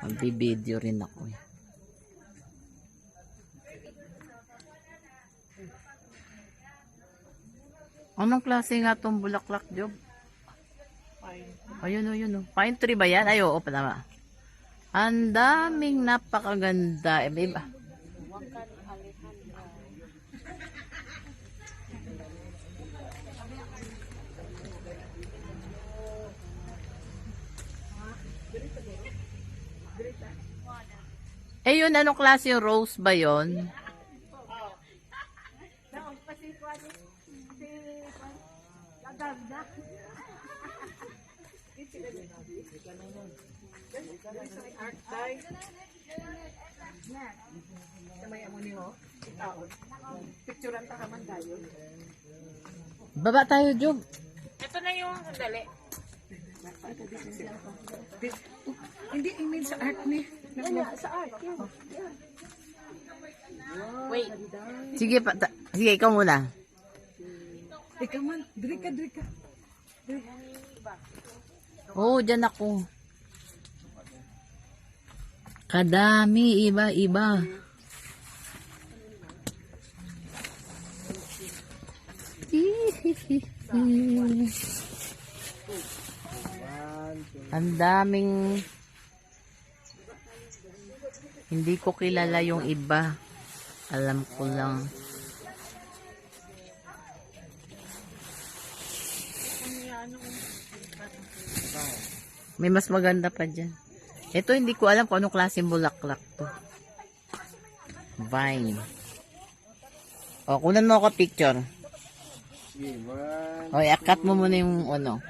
Magbibideo rin ako eh. Anong klase nga itong bulaklak, Job? Ayun o, yun o. Pine tree ba yan? Ay, oo, tama. Ang daming napakaganda. Iba. Eh yun, anong klase yung rose ba yun? Baba tayo, Job. Ito na yung sandali. Hindi, I mean sa art ni. Sa art. Wait. Sige, sige, ikaw muna. Ikaw man, drika. Oo, dyan ako. Kadami, iba-iba. Ang daming hindi ko kilala yung iba. Alam ko lang. May mas maganda pa dyan. Ito hindi ko alam kung anong klaseng bulaklak to. Vine. O, kunan mo ako picture. O, i-cut mo muna yung ano.